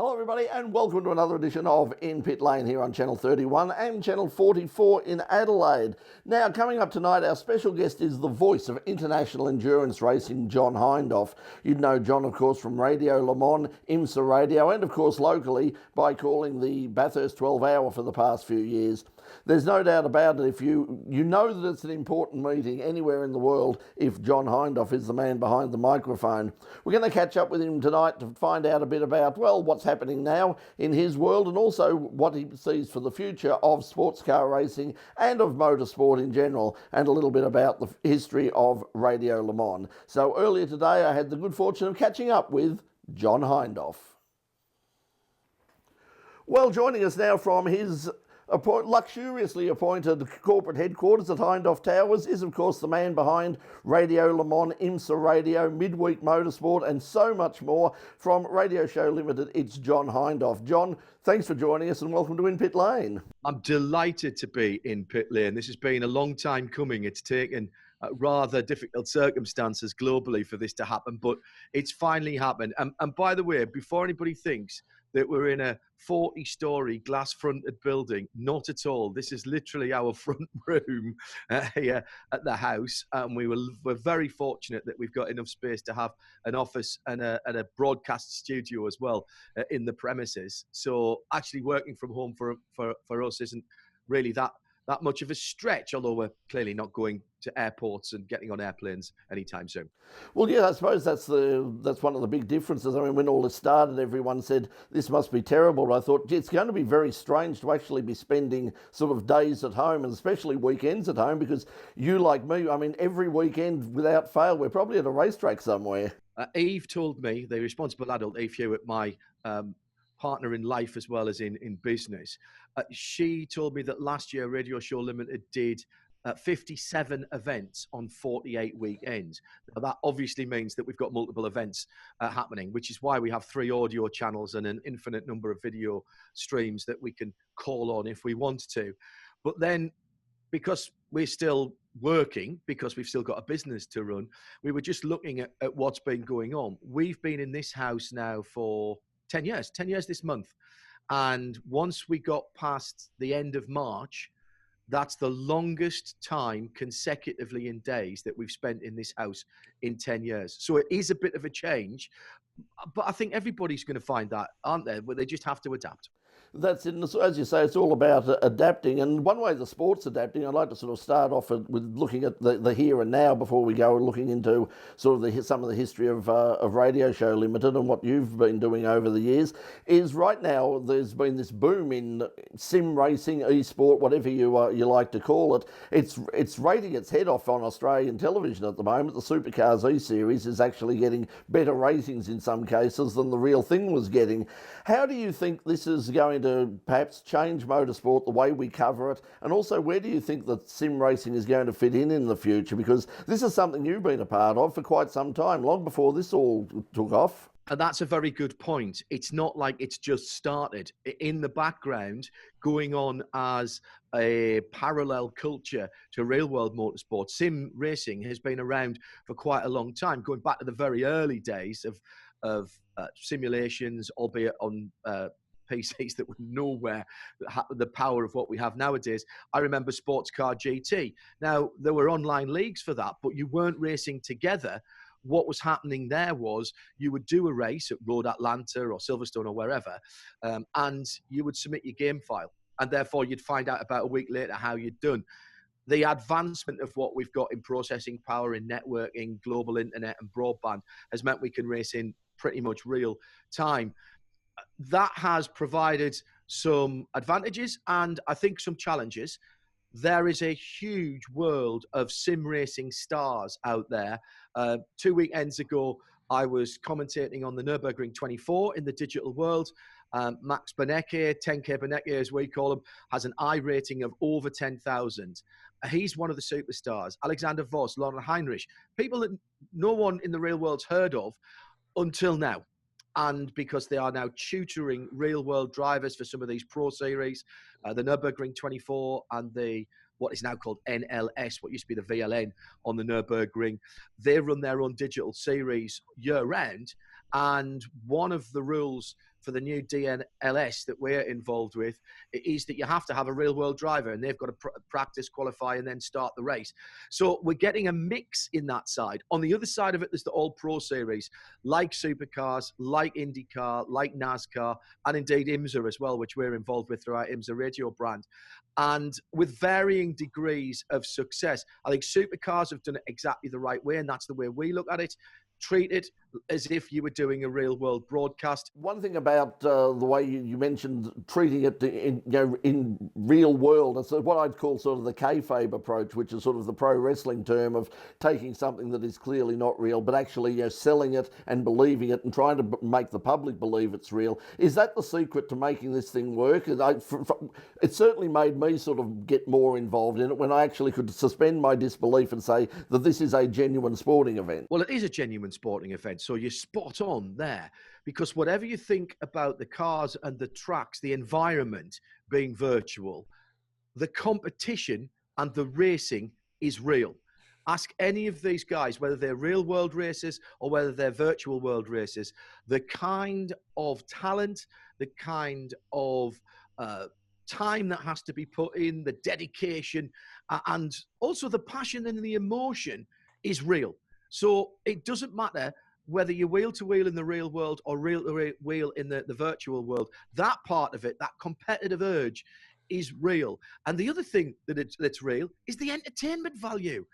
Hello everybody and welcome to another edition of In Pit Lane here on Channel 31 and Channel 44 in Adelaide. Now coming up tonight our special guest is the voice of international endurance racing, John Hindhaugh. You'd know John of course from Radio Le Mans, IMSA Radio and of course locally by calling the Bathurst 12 Hour for the past few years. There's no doubt about it, if you know that it's an important meeting anywhere in the world if John Hindhaugh is the man behind the microphone. We're going to catch up with him tonight to find out a bit about, well, what's happening now in his world and also what he sees for the future of sports car racing and of motorsport in general, and a little bit about the history of Radio Le Mans. So earlier today I had the good fortune of catching up with John Hindhaugh. Well, joining us now from his luxuriously appointed corporate headquarters at Hindhaugh Towers is of course the man behind Radio Le Mans, IMSA Radio, Midweek Motorsport and so much more. From Radio Show Limited, it's John Hindhaugh. John, thanks for joining us and welcome to In Pit Lane. I'm delighted to be in Pit Lane. This has been a long time coming. It's taken rather difficult circumstances globally for this to happen, but it's finally happened. And by the way, before anybody thinks that we're in a 40-storey glass-fronted building, not at all. This is literally our front room here at the house, and we're very fortunate that we've got enough space to have an office and a broadcast studio as well in the premises. So actually working from home for us isn't really that much of a stretch, although we're clearly not going to airports and getting on airplanes anytime soon. Well, yeah, I suppose that's one of the big differences. I mean, when all this started, everyone said this must be terrible. But I thought, gee, it's going to be very strange to actually be spending sort of days at home and especially weekends at home, because you, like me, I mean, every weekend without fail, we're probably at a racetrack somewhere. Eve told me, the responsible adult, Eve Hewitt, my partner in life as well as in business, she told me that last year Radio Show Limited did 57 events on 48 weekends. Now, that obviously means that we've got multiple events happening, which is why we have 3 audio channels and an infinite number of video streams that we can call on if we want to. But then, because we're still working, because we've still got a business to run, we were just looking at what's been going on. We've been in this house now for 10 years this month. And once we got past the end of March, that's the longest time consecutively in days that we've spent in this house in 10 years. So it is a bit of a change, but I think everybody's going to find that, aren't they? But they just have to adapt. That's it. As you say, it's all about adapting. And one way the sport's adapting, I'd like to sort of start off with looking at the here and now before we go looking into sort of some of the history of Radio Show Limited and what you've been doing over the years. Is right now there's been this boom in sim racing, e-sport, whatever you like to call it. It's rating its head off on Australian television at the moment. The Supercars E-Series is actually getting better ratings in some cases than the real thing was getting. How do you think this is going to perhaps change motorsport, the way we cover it, and also where do you think that sim racing is going to fit in the future? Because this is something you've been a part of for quite some time, long before this all took off. And that's a very good point. It's not like it's just started. In the background, going on as a parallel culture to real world motorsport, sim racing has been around for quite a long time, going back to the very early days of simulations, albeit on PCs that were nowhere the power of what we have nowadays. I remember Sports Car GT. Now, there were online leagues for that, but you weren't racing together. What was happening there was you would do a race at Road Atlanta or Silverstone or wherever, and you would submit your game file. And therefore, you'd find out about a week later how you'd done. The advancement of what we've got in processing power, in networking, global internet and broadband has meant we can race in pretty much real time. That has provided some advantages and I think some challenges. There is a huge world of sim racing stars out there. 2 weekends ago, I was commentating on the Nürburgring 24 in the digital world. Max Benecke, 10K Benecke as we call him, has an I rating of over 10,000. He's one of the superstars. Alexander Voss, Lauren Heinrich, people that no one in the real world's heard of until now. And because they are now tutoring real-world drivers for some of these pro series, the Nürburgring 24 and the what is now called NLS, what used to be the VLN on the Nürburgring, they run their own digital series year-round. And one of the rules for the new DNLS that we're involved with is that you have to have a real world driver, and they've got to practice, qualify, and then start the race. So we're getting a mix in that side. On the other side of it, there's the All Pro Series, like Supercars, like IndyCar, like NASCAR, and indeed IMSA as well, which we're involved with through our IMSA radio brand. And with varying degrees of success. I think Supercars have done it exactly the right way, and that's the way we look at it. Treat it as if you were doing a real world broadcast. One thing about the way you mentioned treating it in real world, it's what I'd call sort of the Kayfabe approach, which is sort of the pro wrestling term of taking something that is clearly not real, but actually selling it and believing it and trying to make the public believe it's real. Is that the secret to making this thing work? It certainly made me sort of get more involved in it when I actually could suspend my disbelief and say that this is a genuine sporting event. Well, it is a genuine sporting event, so you're spot on there, because whatever you think about the cars and the tracks, the environment being virtual, the competition and the racing is real. Ask any of these guys, whether they're real world racers or whether they're virtual world racers, the kind of talent, the kind of time that has to be put in, the dedication, and also the passion and the emotion is real. So it doesn't matter whether you're wheel to wheel in the real world or wheel to wheel in the virtual world. That part of it, that competitive urge, is real. And the other thing that's real is the entertainment value.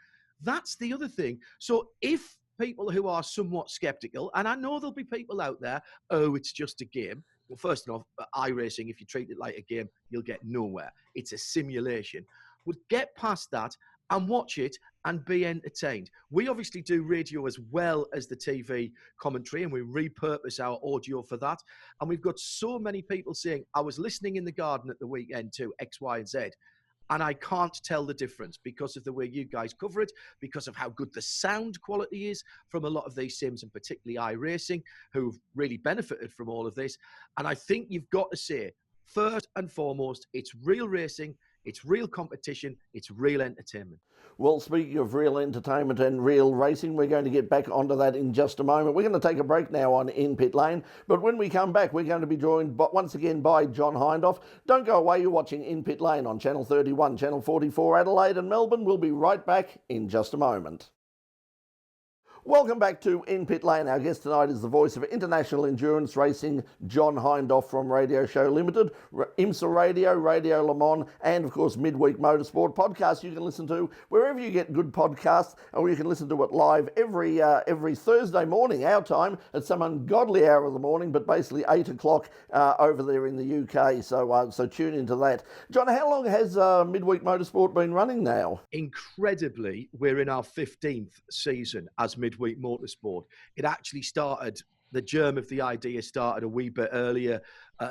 That's the other thing. So if people who are somewhat skeptical, and I know there'll be people out there, oh, it's just a game. Well, first off, iRacing, if you treat it like a game, you'll get nowhere. It's a simulation. Would get past that and watch it and be entertained. We obviously do radio as well as the TV commentary, and we repurpose our audio for that. And we've got so many people saying, I was listening in the garden at the weekend to X, Y, and Z, and I can't tell the difference because of the way you guys cover it, because of how good the sound quality is from a lot of these sims, and particularly iRacing, who've really benefited from all of this. And I think you've got to say, first and foremost, it's real racing, it's real competition, it's real entertainment. Well, speaking of real entertainment and real racing, we're going to get back onto that in just a moment. We're going to take a break now on In Pit Lane, but when we come back, we're going to be joined once again by John Hindhaugh. Don't go away, you're watching In Pit Lane on Channel 31, Channel 44 Adelaide and Melbourne. We'll be right back in just a moment. Welcome back to In Pit Lane. Our guest tonight is the voice of international endurance racing, John Hindhaugh from Radio Show Limited, IMSA Radio, Radio Le Mans, and of course Midweek Motorsport podcast. You can listen to wherever you get good podcasts, or you can listen to it live every Thursday morning, our time, at some ungodly hour of the morning, but basically 8 o'clock over there in the UK. So tune into that. John, how long has Midweek Motorsport been running now? Incredibly, we're in our 15th season as Midweek Motorsport. It actually started, the germ of the idea started a wee bit earlier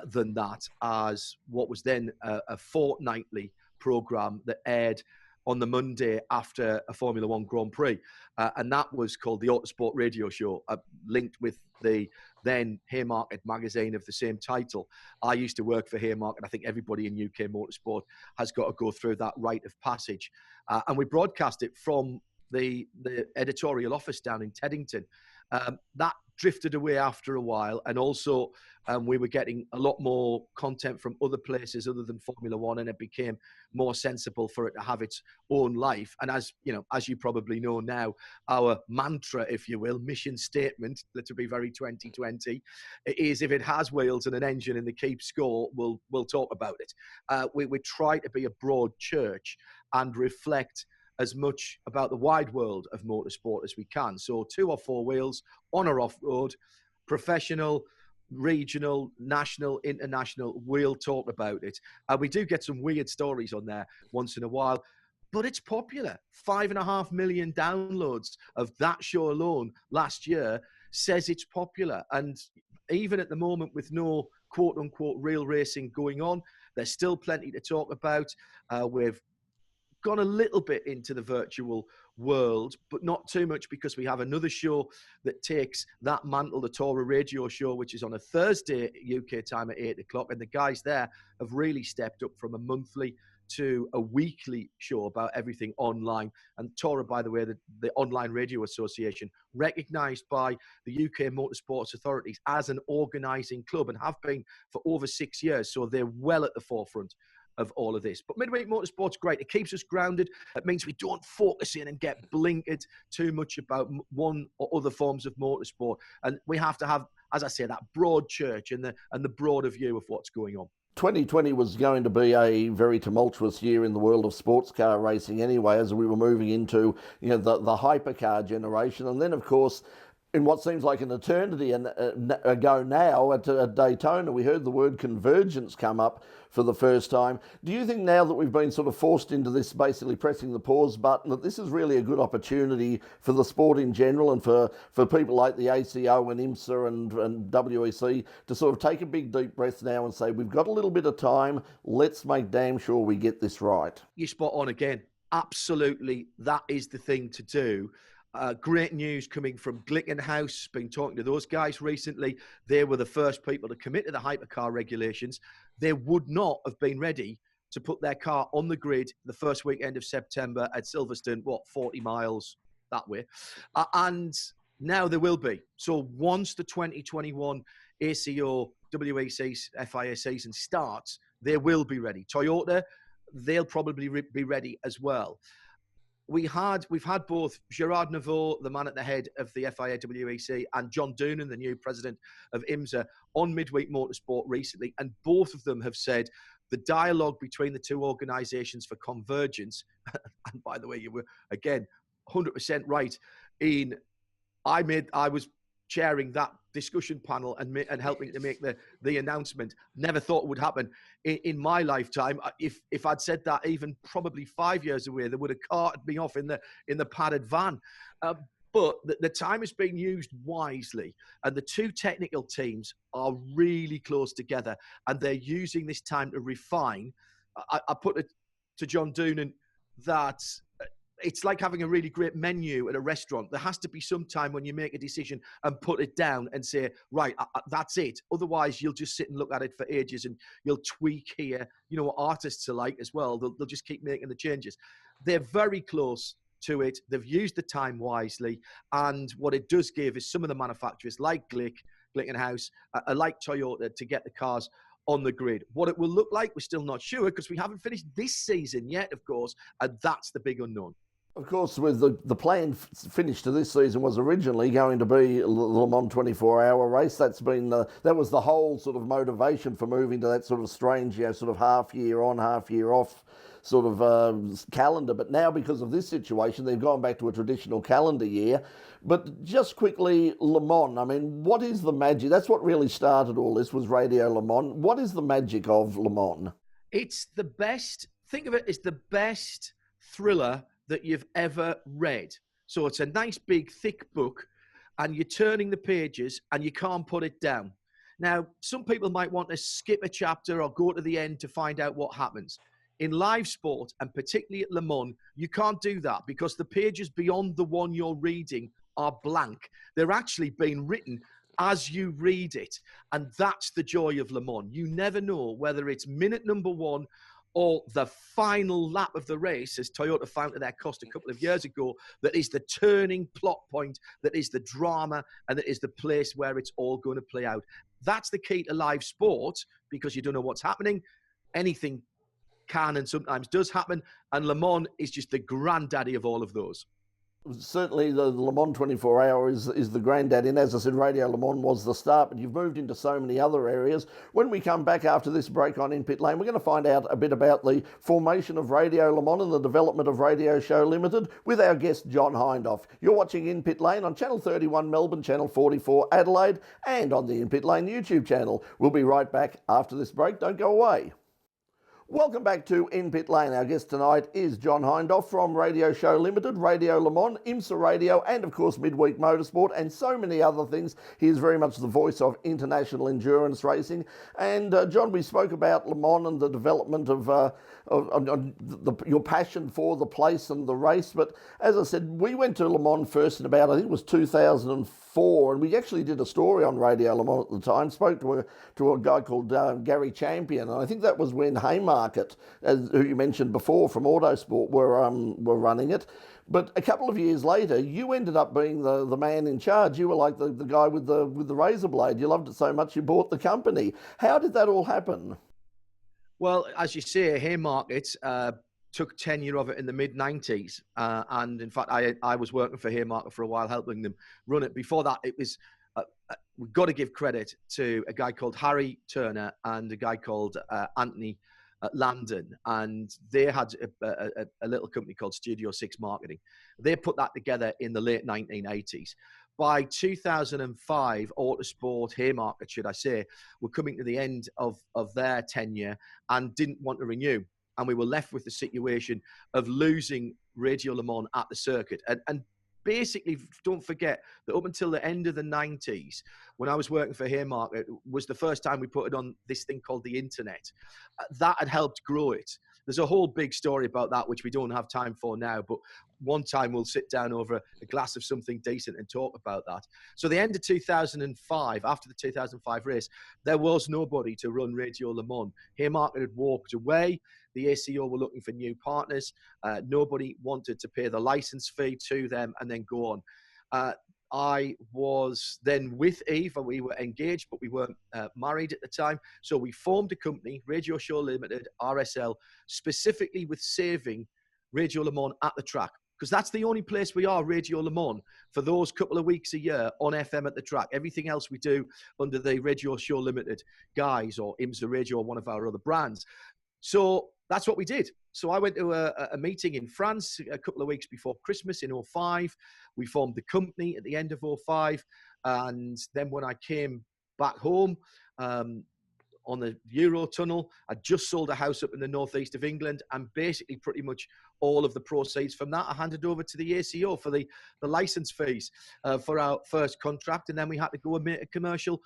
than that, as what was then a fortnightly programme that aired on the Monday after a Formula One Grand Prix. And that was called the Autosport Radio Show, linked with the then Haymarket magazine of the same title. I used to work for Haymarket. I think everybody in UK motorsport has got to go through that rite of passage. And we broadcast it from the editorial office down in Teddington. That drifted away after a while, and also we were getting a lot more content from other places other than Formula One, and it became more sensible for it to have its own life. And as you know, as you probably know now, our mantra, if you will, mission statement, to be very 2020, is if it has wheels and an engine and the keep score, we'll talk about it. We try to be a broad church and reflect as much about the wide world of motorsport as we can. So 2 or 4 wheels, on or off road, professional, regional, national, international, we'll talk about it. We do get some weird stories on there once in a while, but it's popular. 5.5 million downloads of that show alone last year says it's popular. And even at the moment, with no quote unquote real racing going on, there's still plenty to talk about. We've gone a little bit into the virtual world, but not too much, because we have another show that takes that mantle, the Torah Radio Show, which is on a Thursday UK time at 8 o'clock. And the guys there have really stepped up from a monthly to a weekly show about everything online. And Tora, by the way, the Online Radio Association, recognised by the UK Motorsports authorities as an organising club and have been for over 6 years. So they're well at the forefront of all of this. But Midweek Motorsport's great. It keeps us grounded. It means we don't focus in and get blinkered too much about one or other forms of motorsport. And we have to have, as I say, that broad church and the broader view of what's going on. 2020 was going to be a very tumultuous year in the world of sports car racing anyway, as we were moving into the hypercar generation. And then, of course, in what seems like an eternity ago now at Daytona, we heard the word Convergence come up for the first time. Do you think now that we've been sort of forced into this, basically pressing the pause button, that this is really a good opportunity for the sport in general and for people like the ACO and IMSA and WEC to sort of take a big deep breath now and say, we've got a little bit of time, let's make damn sure we get this right? You're spot on again. Absolutely, that is the thing to do. Great news coming from Glickenhaus. Been talking to those guys recently. They were the first people to commit to the hypercar regulations. They would not have been ready to put their car on the grid the first weekend of September at Silverstone, 40 miles that way. And now they will be. So once the 2021 ACO, WEC, FIA season starts, they will be ready. Toyota, they'll probably be ready as well. We've had both Gerard Neveu, the man at the head of the FIA WEC, and John Doonan, the new president of IMSA, on Midweek Motorsport recently, and both of them have said the dialogue between the two organisations for Convergence, and by the way, you were, again, 100% right, I was chairing that discussion panel and helping to make the announcement. Never thought it would happen in my lifetime. If I'd said that even probably 5 years away, they would have carted me off in the padded van. But the time is being used wisely, and the two technical teams are really close together, and they're using this time to refine. I put it to John Doonan that it's like having a really great menu at a restaurant. There has to be some time when you make a decision and put it down and say, right, that's it. Otherwise, you'll just sit and look at it for ages and you'll tweak here. You know what artists are like as well. They'll just keep making the changes. They're very close to it. They've used the time wisely. And what it does give is some of the manufacturers like Glickenhaus, like Toyota, to get the cars on the grid. What it will look like, we're still not sure because we haven't finished this season yet, of course, and that's the big unknown. Of course, with the planned finish to this season was originally going to be the Le Mans 24-hour race. That was the whole sort of motivation for moving to that sort of strange, sort of half year on, half year off sort of calendar. But now, because of this situation, they've gone back to a traditional calendar year. But just quickly, Le Mans, I mean, what is the magic? That's what really started all this, was Radio Le Mans. What is the magic of Le Mans? It's the best, think of it as the best thriller that you've ever read. So it's a nice big thick book and you're turning the pages and you can't put it down. Now, some people might want to skip a chapter or go to the end to find out what happens. In live sport, and particularly at Le Mans, you can't do that because the pages beyond the one you're reading are blank. They're actually being written as you read it. And that's the joy of Le Mans. You never know whether it's minute number one or the final lap of the race, as Toyota found to their cost a couple of years ago, that is the turning plot point, that is the drama, and that is the place where it's all going to play out. That's the key to live sport, because you don't know what's happening. Anything can and sometimes does happen, and Le Mans is just the granddaddy of all of those. Certainly the Le Mans 24-hour is the granddad, and as I said, Radio Le Mans was the start, but you've moved into so many other areas. When we come back after this break on In Pit Lane, we're going to find out a bit about the formation of Radio Le Mans and the development of Radio Show Limited with our guest John Hindhaugh. You're watching In Pit Lane on Channel 31 Melbourne, Channel 44 Adelaide, and on the In Pit Lane YouTube channel. We'll be right back after this break. Don't go away. Welcome back to In Pit Lane. Our guest tonight is John Hindhaugh from Radio Show Limited, Radio Le Mans, IMSA Radio, and of course Midweek Motorsport, and so many other things. He is very much the voice of international endurance racing. And John, we spoke about Le Mans and the development of your passion for the place and the race. But as I said, we went to Le Mans first in about, I think it was 2004, and we actually did a story on Radio Le Mans at the time. Spoke to a guy called Gary Champion, and I think that was when Haymarket Haymarket, who you mentioned before from Autosport, were running it. But a couple of years later, you ended up being the man in charge. You were like the guy with the razor blade. You loved it so much you bought the company. How did that all happen? Well, as you say, Haymarket took tenure of it in the mid-90s. And in fact, I was working for Haymarket for a while, helping them run it. Before that, it was, we've got to give credit to a guy called Harry Turner and a guy called Anthony Landon. And they had a little company called Studio 6 Marketing. They put that together in the late 1980s. By 2005, Autosport, Haymarket, should I say, were coming to the end of their tenure and didn't want to renew. And we were left with the situation of losing Radio Le Mans at the circuit. And basically, don't forget that up until the end of the 90s, when I was working for Haymarket, was the first time we put it on this thing called the internet. That had helped grow it. There's a whole big story about that, which we don't have time for now, but one time we'll sit down over a glass of something decent and talk about that. So the end of 2005, after the 2005 race, there was nobody to run Radio Le Mans. Haymarket had walked away. The ACO were looking for new partners. Nobody wanted to pay the license fee to them and then go on. I was then with Eve, and we were engaged, but we weren't married at the time. So we formed a company, Radio Show Limited, RSL, specifically with saving Radio Le Mans at the track. Because that's the only place we are, Radio Le Mans, for those couple of weeks a year on FM at the track. Everything else we do under the Radio Show Limited guise or IMSA Radio or one of our other brands. So that's what we did. So I went to a meeting in France a couple of weeks before Christmas in 2005. We formed the company at the end of 2005. And then when I came back home on the Eurotunnel, I just sold a house up in the northeast of England, and basically pretty much all of the proceeds from that I handed over to the ACO for the license fees for our first contract. And then we had to go and make a commercial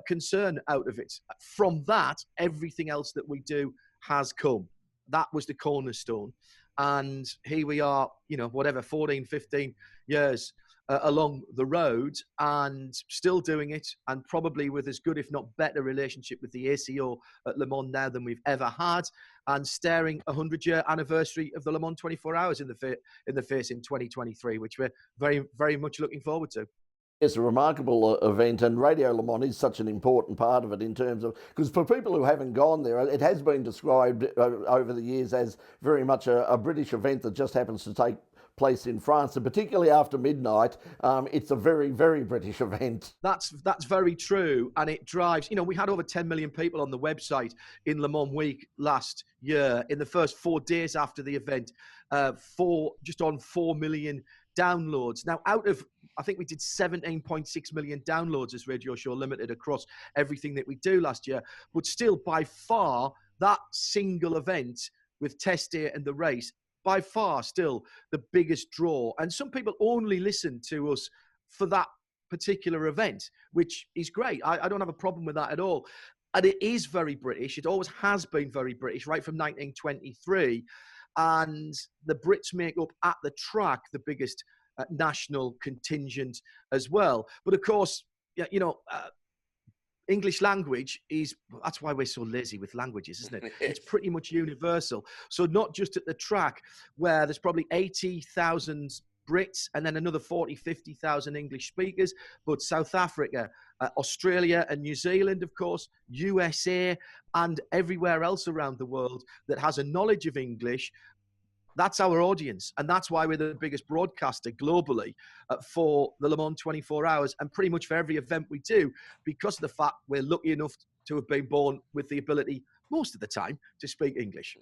concern out of it. From that, everything else that we do has come. That was the cornerstone. And here we are, 14, 15 years along the road and still doing it, and probably with as good, if not better, relationship with the ACO at Le Mans now than we've ever had, and staring a 100-year anniversary of the Le Mans 24 Hours in the face in 2023, which we're very, very much looking forward to. It's a remarkable event, and Radio Le Mans is such an important part of it in terms of, because for people who haven't gone there, it has been described over the years as very much a British event that just happens to take place in France, and particularly after midnight, it's a very, very British event. That's very true, and it drives. We had over 10 million people on the website in Le Mans Week last year. In the first 4 days after the event, just on 4 million downloads. Now, out of, I think we did 17.6 million downloads as Radio Show Limited across everything that we do last year, but still by far that single event with test day and the race, by far still the biggest draw. And some people only listen to us for that particular event, which is great. I don't have a problem with that at all. And it is very British. It always has been very British, right from 1923. And the Brits make up at the track the biggest national contingent as well. But of course, English language that's why we're so lazy with languages, isn't it? It's pretty much universal. So not just at the track, where there's probably 80,000 Brits and then another 40, 50,000 English speakers, but South Africa, Australia and New Zealand, of course, USA, and everywhere else around the world that has a knowledge of English. That's our audience, and that's why we're the biggest broadcaster globally for the Le Mans 24 Hours, and pretty much for every event we do, because of the fact we're lucky enough to have been born with the ability, most of the time, to speak English.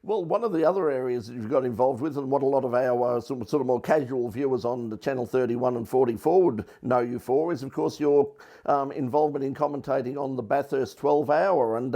Well, one of the other areas that you've got involved with, and what a lot of our sort of more casual viewers on the Channel 31 and 44 would know you for, is, of course, your involvement in commentating on the Bathurst 12 Hour. And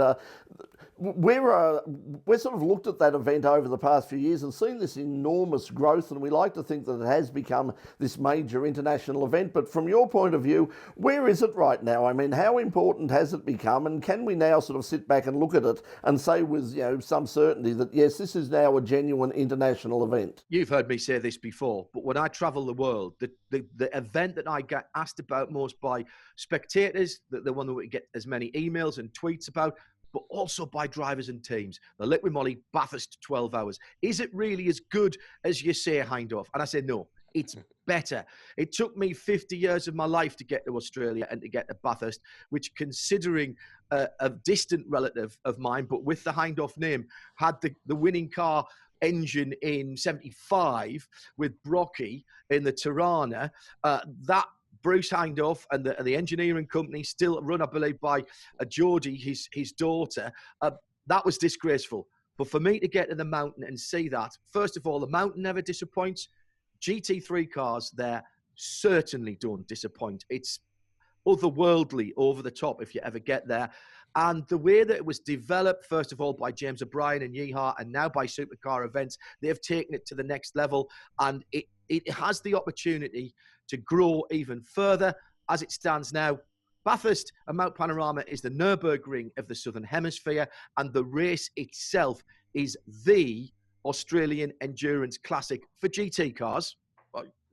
we're sort of looked at that event over the past few years and seen this enormous growth, and we like to think that it has become this major international event. But from your point of view, where is it right now? I mean, how important has it become, and can we now sort of sit back and look at it and say with some certainty that yes, this is now a genuine international event? You've heard me say this before, but when I travel the world, the event that I get asked about most by spectators, the one that we get as many emails and tweets about, but also by drivers and teams. The Liquid Moly, Bathurst 12 hours. Is it really as good as you say, Hindhaugh? And I said, no, it's better. It took me 50 years of my life to get to Australia and to get to Bathurst, which, considering a distant relative of mine, but with the Hindhaugh name, had the winning car engine in 75 with Brocky in the Tirana. That Bruce Hindhaugh and the engineering company, still run, I believe, by Geordie, his daughter, that was disgraceful. But for me to get to the mountain and see that, first of all, the mountain never disappoints. GT3 cars there certainly don't disappoint. It's otherworldly, over the top, if you ever get there. And the way that it was developed, first of all, by James O'Brien and Yeehaw, and now by Supercar Events, they've taken it to the next level. And it has the opportunity to grow even further. As it stands now, Bathurst and Mount Panorama is the Nürburgring of the Southern Hemisphere, and the race itself is the Australian Endurance Classic for GT cars.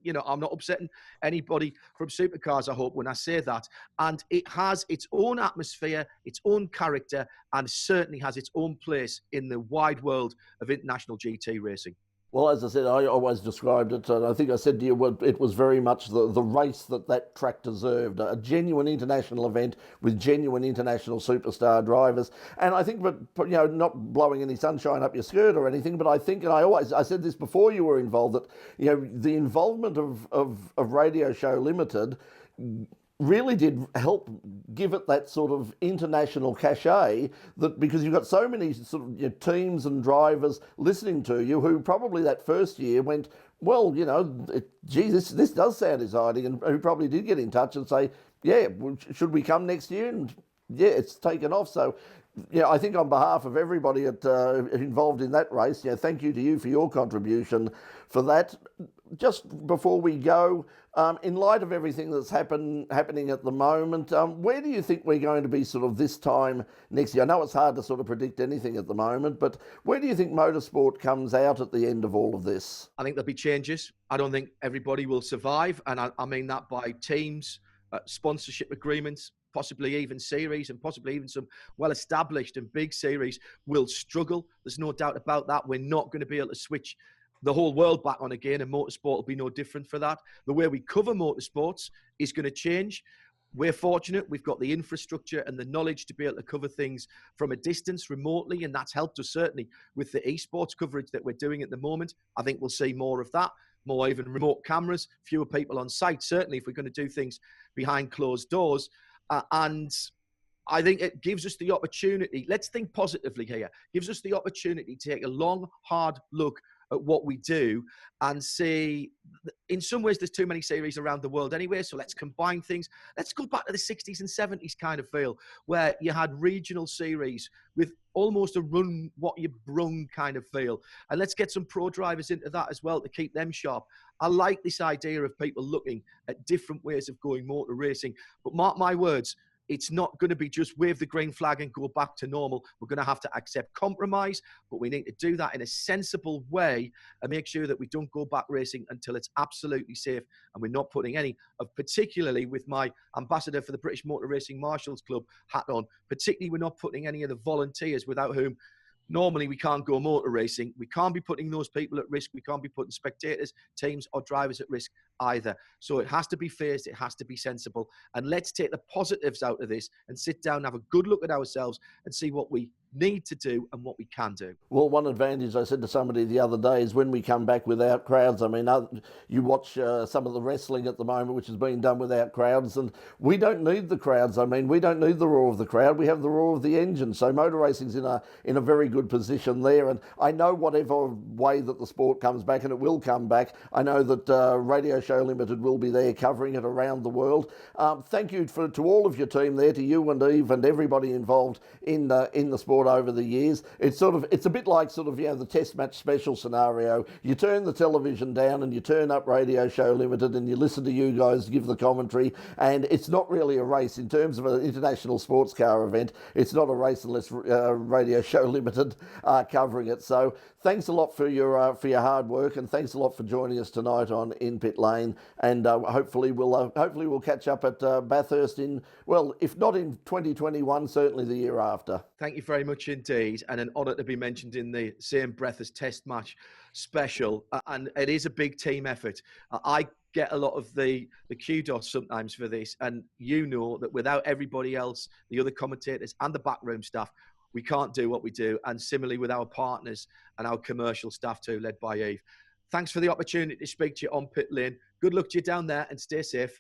You know, I'm not upsetting anybody from supercars, I hope, when I say that. And it has its own atmosphere, its own character, and certainly has its own place in the wide world of international GT racing. Well, as I said, I always described it, and I think I said to you, well, it was very much the race that track deserved, a genuine international event with genuine international superstar drivers. And I think, but you know, not blowing any sunshine up your skirt or anything, but I think, and I said this before you were involved, that, you know, the involvement of Radio Show Limited really did help give it that sort of international cachet, that because you've got so many sort of, you know, teams and drivers listening to you who probably that first year went, well, you know, gee, this does sound exciting, and who probably did get in touch and say, yeah, should we come next year? And yeah, it's taken off. So yeah, I think on behalf of everybody involved in that race, yeah, thank you to you for your contribution for that. Just before we go, in light of everything that's happening at the moment, where do you think we're going to be sort of this time next year? I know it's hard to sort of predict anything at the moment, but where do you think motorsport comes out at the end of all of this? I think there'll be changes. I don't think everybody will survive, and I mean that by teams, sponsorship agreements, possibly even series, and possibly even some well-established and big series will struggle. There's no doubt about that. We're not going to be able to switch the whole world back on again, and motorsport will be no different for that. The way we cover motorsports is going to change. We're fortunate. We've got the infrastructure and the knowledge to be able to cover things from a distance, remotely, and that's helped us certainly with the esports coverage that we're doing at the moment. I think we'll see more of that, more even remote cameras, fewer people on site, certainly if we're going to do things behind closed doors. And I think it gives us the opportunity, let's think positively here, gives us the opportunity to take a long, hard look at what we do and see, in some ways there's too many series around the world anyway, so let's combine things. Let's go back to the 60s and 70s kind of feel, where you had regional series with almost a run what you brung kind of feel, and let's get some pro drivers into that as well to keep them sharp. I like this idea of people looking at different ways of going motor racing, but mark my words, it's not going to be just wave the green flag and go back to normal. We're going to have to accept compromise, but we need to do that in a sensible way and make sure that we don't go back racing until it's absolutely safe. And we're not putting any of, particularly with my ambassador for the British Motor Racing Marshals Club hat on, particularly we're not putting any of the volunteers without whom normally we can't go motor racing. We can't be putting those people at risk. We can't be putting spectators, teams or drivers at risk either. So it has to be phased. It has to be sensible. And let's take the positives out of this and sit down and have a good look at ourselves and see what we need to do and what we can do. Well, one advantage I said to somebody the other day is when we come back without crowds. I mean, you watch some of the wrestling at the moment, which is being done without crowds, and we don't need the crowds. I mean, we don't need the roar of the crowd. We have the roar of the engine. So motor racing's in a very good position there. And I know whatever way that the sport comes back, and it will come back, I know that Radio Show Limited will be there covering it around the world. Thank you to all of your team there, to you and Eve and everybody involved in the sport. motorsport over the years. It's a bit like the test match special scenario. You turn the television down and you turn up Radio Show Limited and you listen to you guys give the commentary, and it's not really a race in terms of an international sports car event. It's not a race unless Radio Show Limited are covering it. So thanks a lot for your hard work, and thanks a lot for joining us tonight on In Pit Lane. And hopefully we'll catch up at Bathurst if not in 2021, certainly the year after. Thank you very much indeed, and an honour to be mentioned in the same breath as Test Match Special. And it is a big team effort. I get a lot of the kudos sometimes for this, and you know that without everybody else, the other commentators and the backroom staff, we can't do what we do. And similarly with our partners and our commercial staff too, led by Eve. Thanks for the opportunity to speak to you on Pit Lane. Good luck to you down there and stay safe.